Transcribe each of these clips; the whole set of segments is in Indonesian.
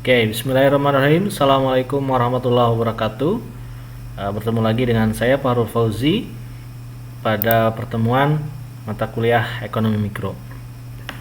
Oke, bismillahirrahmanirrahim. Assalamualaikum warahmatullahi wabarakatuh. Bertemu lagi dengan saya Fahrul Fauzi pada pertemuan mata kuliah Ekonomi Mikro.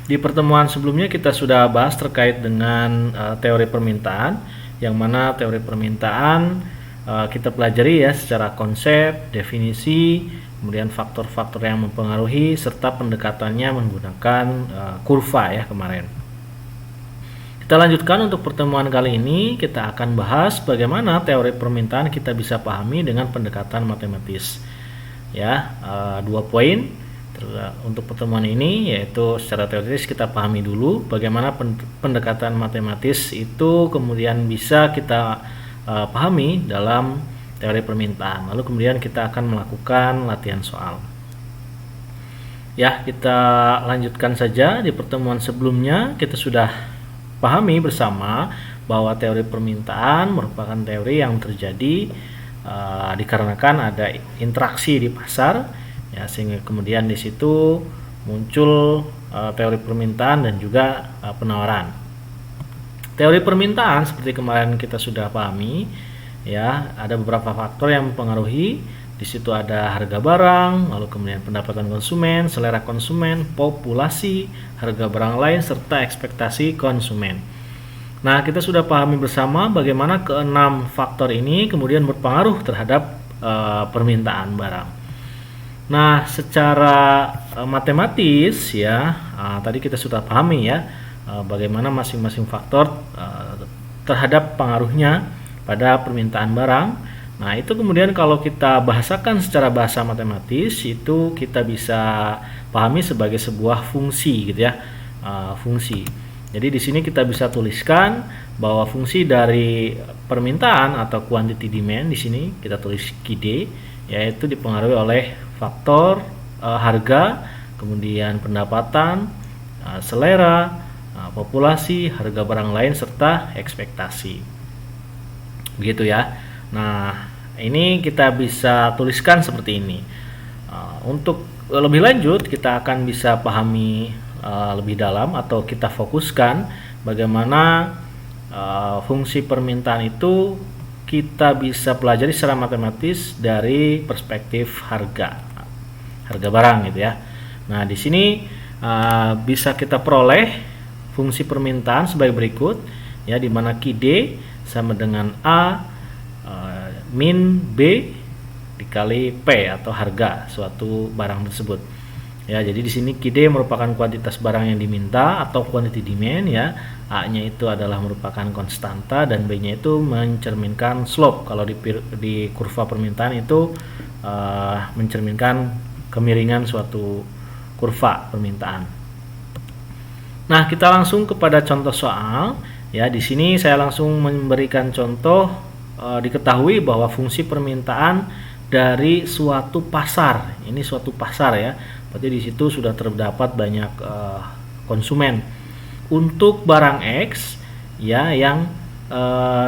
Di pertemuan sebelumnya kita sudah bahas terkait dengan teori permintaan, yang mana teori permintaan kita pelajari ya secara konsep, definisi, kemudian faktor-faktor yang mempengaruhi serta pendekatannya menggunakan kurva ya kemarin. Kita lanjutkan untuk pertemuan kali ini, kita akan bahas bagaimana teori permintaan kita bisa pahami dengan pendekatan matematis. Ya, 2 poin untuk pertemuan ini, yaitu secara teoritis kita pahami dulu bagaimana pendekatan matematis itu kemudian bisa kita pahami dalam teori permintaan. Lalu kemudian kita akan melakukan latihan soal. Ya, kita lanjutkan saja. Di pertemuan sebelumnya kita sudah pahami bersama bahwa teori permintaan merupakan teori yang terjadi dikarenakan ada interaksi di pasar, ya, sehingga kemudian di situ muncul teori permintaan dan juga penawaran. Teori permintaan seperti kemarin kita sudah pahami, ya, ada beberapa faktor yang mempengaruhi. Di situ ada harga barang, lalu kemudian pendapatan konsumen, selera konsumen, populasi, harga barang lain, serta ekspektasi konsumen. Nah, kita sudah pahami bersama bagaimana keenam faktor ini kemudian berpengaruh terhadap permintaan barang. Nah, secara matematis ya, tadi kita sudah pahami ya bagaimana masing-masing faktor terhadap pengaruhnya pada permintaan barang. Nah, itu kemudian kalau kita bahasakan secara bahasa matematis, itu kita bisa pahami sebagai sebuah fungsi gitu ya, fungsi. Jadi di sini kita bisa tuliskan bahwa fungsi dari permintaan atau quantity demand di sini kita tulis QD, yaitu dipengaruhi oleh faktor harga, kemudian pendapatan, selera, populasi, harga barang lain, serta ekspektasi. Begitu ya. Nah, ini kita bisa tuliskan seperti ini. Untuk lebih lanjut, kita akan bisa pahami lebih dalam atau kita fokuskan bagaimana fungsi permintaan itu kita bisa pelajari secara matematis dari perspektif harga barang gitu ya. Nah, di sini bisa kita peroleh fungsi permintaan sebagai berikut ya, di mana QD sama dengan A min B dikali P atau harga suatu barang tersebut. Ya, jadi di sini QD merupakan kuantitas barang yang diminta atau quantity demand ya. A-nya itu adalah merupakan konstanta dan B-nya itu mencerminkan slope. Kalau di kurva permintaan itu mencerminkan kemiringan suatu kurva permintaan. Nah, kita langsung kepada contoh soal. Ya, di sini saya langsung memberikan contoh. Diketahui bahwa fungsi permintaan dari suatu pasar, ini suatu pasar ya, berarti di situ sudah terdapat banyak konsumen untuk barang X ya, yang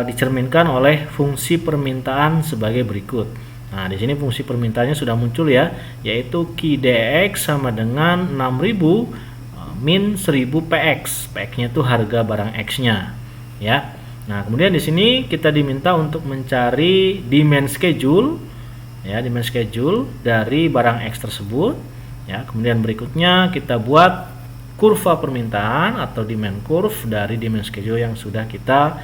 dicerminkan oleh fungsi permintaan sebagai berikut. Nah, di sini fungsi permintaannya sudah muncul ya, yaitu QDX sama dengan 6000 min 1000 PX. PX-nya itu harga barang X-nya ya. Nah, kemudian di sini kita diminta untuk mencari demand schedule ya, demand schedule dari barang X tersebut ya. Kemudian berikutnya kita buat kurva permintaan atau demand curve dari demand schedule yang sudah kita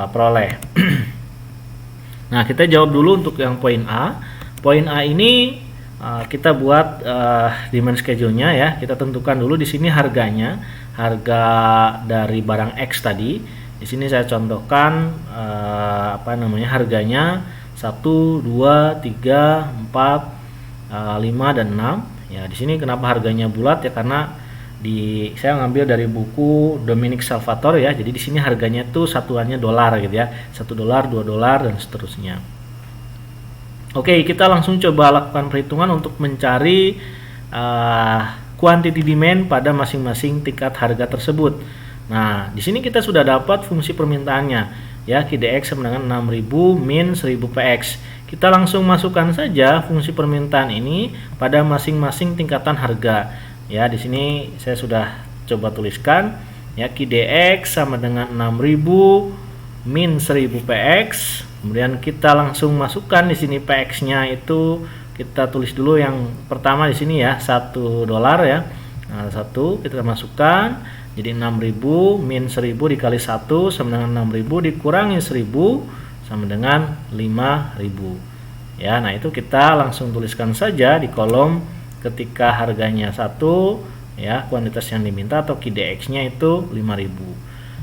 peroleh. Nah, kita jawab dulu untuk yang poin A. Poin A ini kita buat demand schedule-nya ya. Kita tentukan dulu di sini harganya, harga dari barang X tadi. Di sini saya contohkan harganya 1, 2, 3, 4, 5 dan 6. Ya, di sini kenapa harganya bulat ya, karena saya ngambil dari buku Dominic Salvatore ya. Jadi di sini harganya tuh satuannya dolar gitu ya. $1, $2 dan seterusnya. Oke, kita langsung coba lakukan perhitungan untuk mencari quantity demand pada masing-masing tingkat harga tersebut. Nah, di sini kita sudah dapat fungsi permintaannya ya, QDX sama dengan 6000 min 1000 PX. Kita langsung masukkan saja fungsi permintaan ini pada masing-masing tingkatan harga. Ya, di sini saya sudah coba tuliskan Ya, QDX sama dengan 6000 min 1000 PX. Kemudian kita langsung masukkan di sini PX-nya itu kita tulis dulu yang pertama di sini ya, $1 ya. Nah, 1 kita masukkan jadi 6000 min 1000 dikali 1 sama dengan 6000 dikurangi 1000 sama dengan 5000. Ya, nah itu kita langsung tuliskan saja di kolom ketika harganya 1 ya, kuantitas yang diminta atau QDX-nya itu 5000.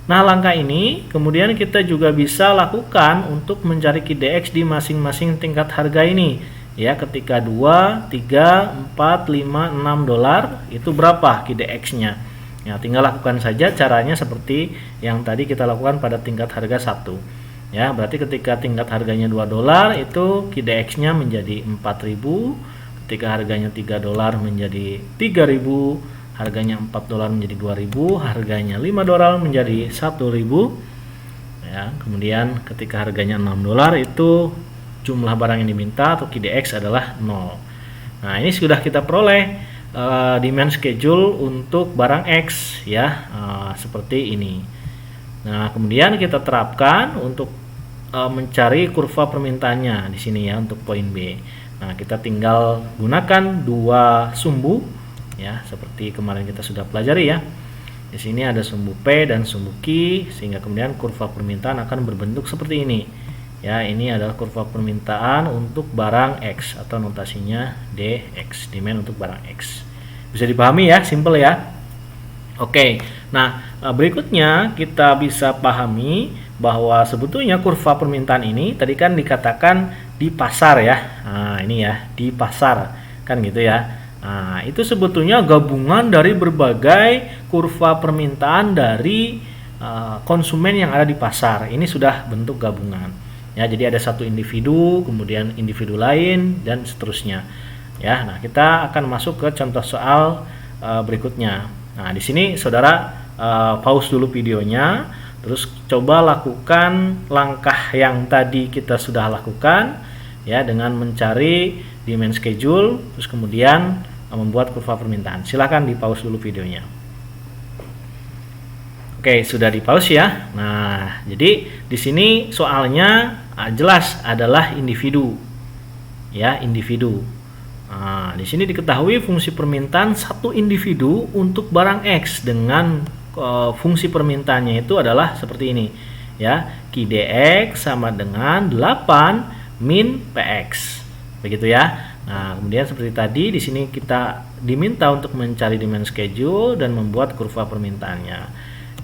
Nah, langkah ini kemudian kita juga bisa lakukan untuk mencari QDX di masing-masing tingkat harga ini. Ya, ketika 2, 3, 4, 5, 6 dolar itu berapa QDX-nya? Ya, tinggal lakukan saja caranya seperti yang tadi kita lakukan pada tingkat harga 1. Ya, berarti ketika tingkat harganya 2 dolar itu QDX-nya menjadi 4000, ketika harganya 3 dolar menjadi 3000, harganya 4 dolar menjadi 2000, harganya 5 dolar menjadi 1000. Ya, kemudian ketika harganya 6 dolar itu jumlah barang yang diminta atau QDX adalah 0. Nah, ini sudah kita peroleh demand schedule untuk barang X ya, seperti ini. Nah, kemudian kita terapkan untuk mencari kurva permintaannya di sini ya untuk poin B. Nah, kita tinggal gunakan dua sumbu ya, seperti kemarin kita sudah pelajari ya. Di sini ada sumbu P dan sumbu Q, sehingga kemudian kurva permintaan akan berbentuk seperti ini. Ya, ini adalah kurva permintaan untuk barang X atau notasinya DX, demand untuk barang X. Bisa dipahami ya, simple ya. Oke. Nah, berikutnya kita bisa pahami bahwa sebetulnya kurva permintaan ini tadi kan dikatakan di pasar ya. Nah, ini ya, di pasar kan gitu ya. Nah, itu sebetulnya gabungan dari berbagai kurva permintaan dari konsumen yang ada di pasar. Ini sudah bentuk gabungan. Ya, jadi ada satu individu, kemudian individu lain dan seterusnya. Ya, nah kita akan masuk ke contoh soal berikutnya. Nah, di sini saudara pause dulu videonya, terus coba lakukan langkah yang tadi kita sudah lakukan ya dengan mencari demand schedule, terus kemudian membuat kurva permintaan. Silahkan di pause dulu videonya. Oke, sudah di pause ya. Nah, jadi di sini soalnya jelas adalah individu. Ya, individu. Nah, di sini diketahui fungsi permintaan satu individu untuk barang X dengan fungsi permintaannya itu adalah seperti ini. Ya, QDX sama dengan 8 min PX. Begitu ya. Nah, kemudian seperti tadi di sini kita diminta untuk mencari demand schedule dan membuat kurva permintaannya.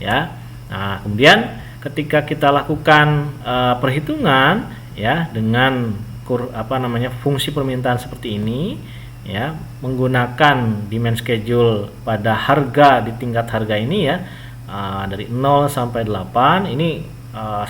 Ya. Nah, kemudian ketika kita lakukan perhitungan ya dengan fungsi permintaan seperti ini ya, menggunakan demand schedule pada harga di tingkat harga ini ya, dari 0 sampai 8 ini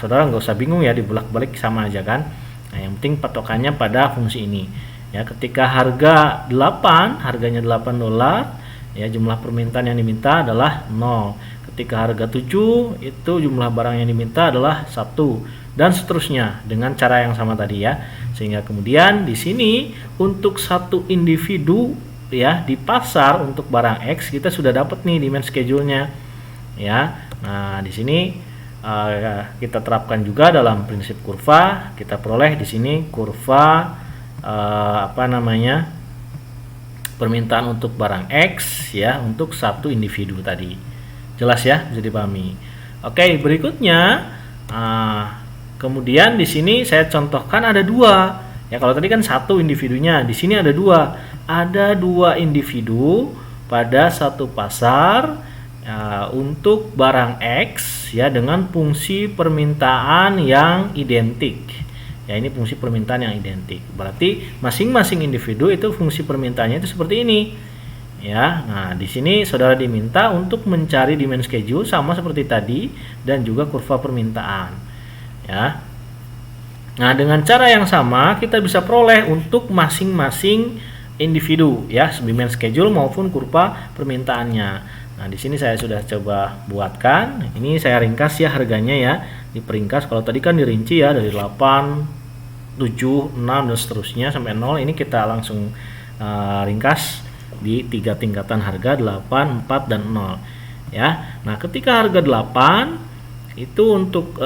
saudara nggak usah bingung ya, dibolak-balik sama aja kan. Nah, yang penting patokannya pada fungsi ini. Ya, ketika harga 8, harganya 8 dolar, ya jumlah permintaan yang diminta adalah 0. Ketika harga 7, itu jumlah barang yang diminta adalah 1 dan seterusnya dengan cara yang sama tadi ya. Sehingga kemudian di sini untuk satu individu ya di pasar untuk barang X kita sudah dapat nih demand schedule-nya. Ya. Nah, di sini kita terapkan juga dalam prinsip kurva, kita peroleh di sini kurva permintaan untuk barang X ya untuk satu individu tadi. Jelas ya, bisa dipahami. Oke, berikutnya kemudian di sini saya contohkan ada dua. Ya, kalau tadi kan satu individunya, di sini ada dua. Ada dua individu pada satu pasar untuk barang X ya dengan fungsi permintaan yang identik. Ya, ini fungsi permintaan yang identik. Berarti masing-masing individu itu fungsi permintaannya itu seperti ini. Ya, nah di sini saudara diminta untuk mencari demand schedule sama seperti tadi dan juga kurva permintaan. Ya. Nah, dengan cara yang sama kita bisa peroleh untuk masing-masing individu ya, demand schedule maupun kurva permintaannya. Nah, di sini saya sudah coba buatkan. Ini saya ringkas ya harganya ya. Diperingkas, kalau tadi kan dirinci ya dari 8, 7, 6 dan seterusnya sampai 0. Ini kita langsung ringkas di 3 tingkatan harga 8, 4 dan 0. ya. Nah, ketika harga 8 itu untuk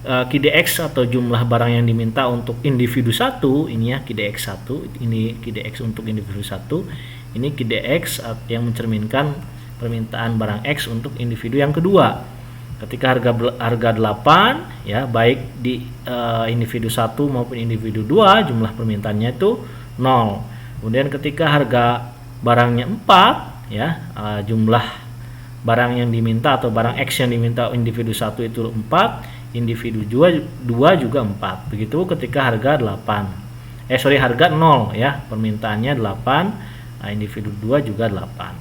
KDX atau jumlah barang yang diminta untuk individu 1, ini ya KDX 1, ini KDX untuk individu 1, ini KDX yang mencerminkan permintaan barang X untuk individu yang kedua. Ketika harga 8 ya, baik di individu 1 maupun individu 2 jumlah permintaannya itu 0. Kemudian ketika harga barangnya 4 ya, jumlah barang yang diminta atau barang X yang diminta individu 1 itu 4, individu 2 juga 4. Begitu ketika harga 8. Harga 0 ya, permintaannya 8, individu 2 juga 8.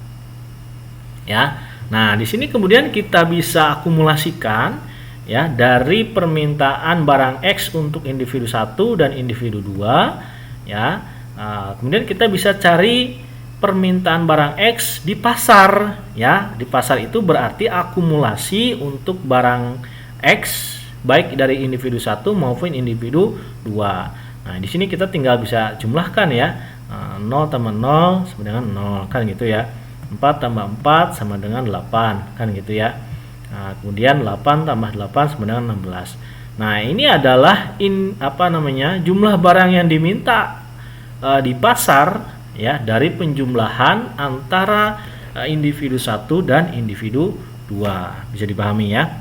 Ya. Nah, di sini kemudian kita bisa akumulasikan ya dari permintaan barang X untuk individu 1 dan individu 2 ya. Kemudian kita bisa cari permintaan barang X di pasar ya. Di pasar itu berarti akumulasi untuk barang X baik dari individu 1 maupun individu 2. Nah, di sini kita tinggal bisa jumlahkan ya. 0 tambah 0 sama dengan 0 kan gitu ya. 4 tambah 4 sama dengan 8 kan gitu ya. Nah, kemudian 8 tambah 8 sama dengan 16. Nah, ini adalah jumlah barang yang diminta di pasar ya dari penjumlahan antara individu 1 dan individu 2. Bisa dipahami ya.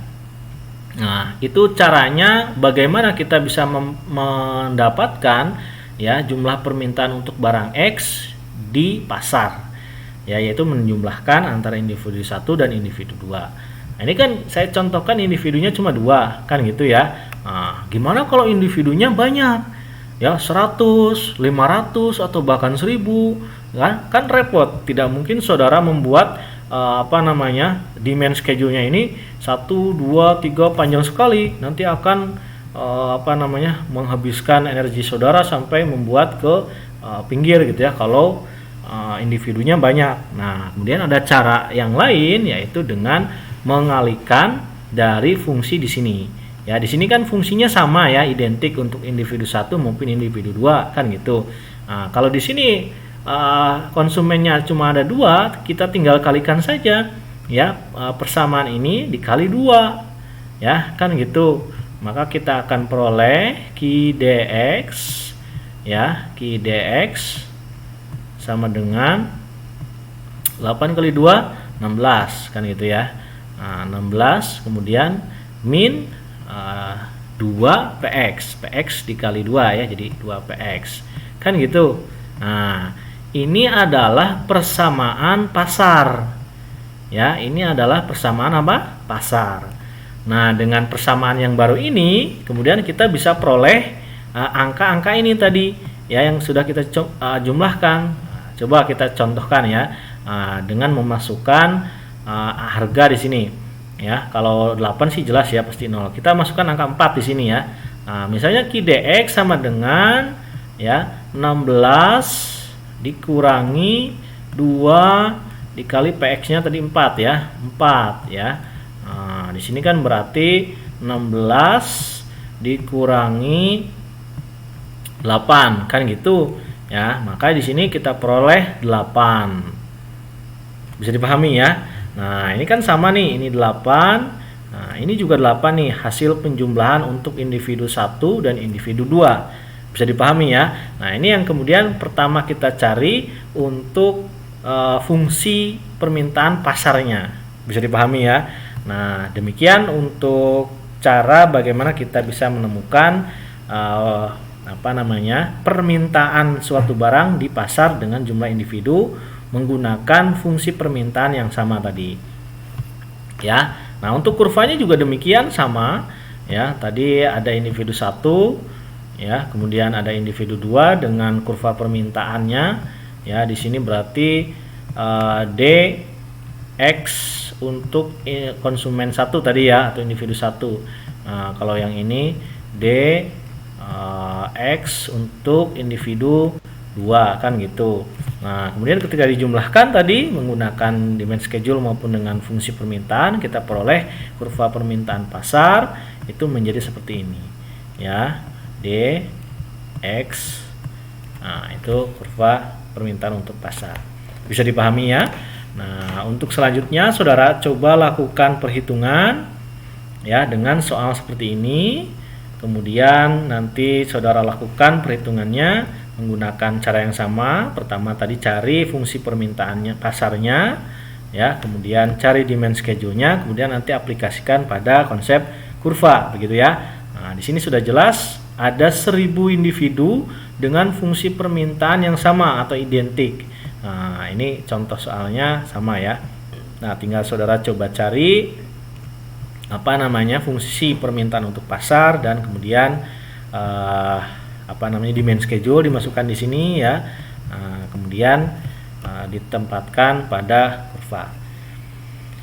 Nah, itu caranya bagaimana kita bisa mendapatkan ya jumlah permintaan untuk barang X di pasar. Ya, yaitu menjumlahkan antara individu 1 dan individu 2. Nah, ini kan saya contohkan individunya cuma 2 kan gitu ya. Nah, gimana kalau individunya banyak? Ya, 100, 500 atau bahkan 1000 kan repot. Tidak mungkin saudara membuat demand schedule-nya ini 1, 2, 3 panjang sekali. Nanti akan menghabiskan energi saudara sampai membuat ke pinggir gitu ya kalau individunya banyak. Nah, kemudian ada cara yang lain yaitu dengan mengalihkan dari fungsi di sini. Ya, di sini kan fungsinya sama ya, identik untuk individu 1 maupun individu 2 kan gitu. Nah, kalau di sini konsumennya cuma ada 2, kita tinggal kalikan saja ya, persamaan ini dikali 2 ya, kan gitu. Maka kita akan peroleh KDX ya, KDX sama dengan 8 kali 2 16 kan gitu ya. Nah, 16 kemudian min 2 PX dikali 2 ya, jadi 2 PX kan gitu. Nah, ini adalah persamaan pasar ya, ini adalah persamaan apa? Pasar. Nah, dengan persamaan yang baru ini kemudian kita bisa peroleh angka-angka ini tadi ya yang sudah kita jumlahkan. Coba kita contohkan ya dengan memasukkan harga di sini ya. Kalau 8 sih jelas ya pasti 0. Kita masukkan angka 4 di sini ya. Nah, misalnya KDX sama dengan ya 16 dikurangi 2 dikali PX-nya tadi 4 ya. 4 ya. Nah, di sini kan berarti 16 dikurangi 8 kan gitu. Ya, maka di sini kita peroleh 8. Bisa dipahami ya. Nah, ini kan sama nih, ini 8. Nah, ini juga 8 nih hasil penjumlahan untuk individu 1 dan individu 2. Bisa dipahami ya. Nah, ini yang kemudian pertama kita cari untuk fungsi permintaan pasarnya. Bisa dipahami ya. Nah, demikian untuk cara bagaimana kita bisa menemukan permintaan suatu barang di pasar dengan jumlah individu menggunakan fungsi permintaan yang sama tadi. Ya. Nah, untuk kurvanya juga demikian sama ya. Tadi ada individu 1 ya, kemudian ada individu 2 dengan kurva permintaannya ya. Di sini berarti DX untuk konsumen 1 tadi ya, atau individu 1. Nah, kalau yang ini X untuk individu 2 kan gitu. Nah, kemudian ketika dijumlahkan tadi menggunakan demand schedule maupun dengan fungsi permintaan, kita peroleh kurva permintaan pasar itu menjadi seperti ini ya, DX. Nah, itu kurva permintaan untuk pasar. Bisa dipahami ya. Nah, untuk selanjutnya saudara coba lakukan perhitungan ya dengan soal seperti ini. Kemudian nanti saudara lakukan perhitungannya menggunakan cara yang sama. Pertama tadi cari fungsi permintaannya, pasarnya ya, kemudian cari demand schedule-nya, kemudian nanti aplikasikan pada konsep kurva begitu ya. Nah, di sini sudah jelas ada 1000 individu dengan fungsi permintaan yang sama atau identik. Nah, ini contoh soalnya sama ya. Nah, tinggal saudara coba cari fungsi permintaan untuk pasar dan kemudian demand schedule dimasukkan di sini ya. Nah, kemudian ditempatkan pada kurva.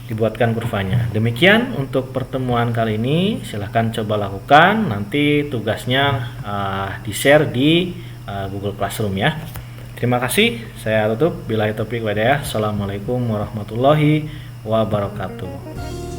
Dibuatkan kurvanya. Demikian untuk pertemuan kali ini. Silahkan coba lakukan. Nanti tugasnya di-share di Google Classroom ya. Terima kasih. Saya tutup. Billahi taufiq wal hidayah. Assalamualaikum warahmatullahi wabarakatuh.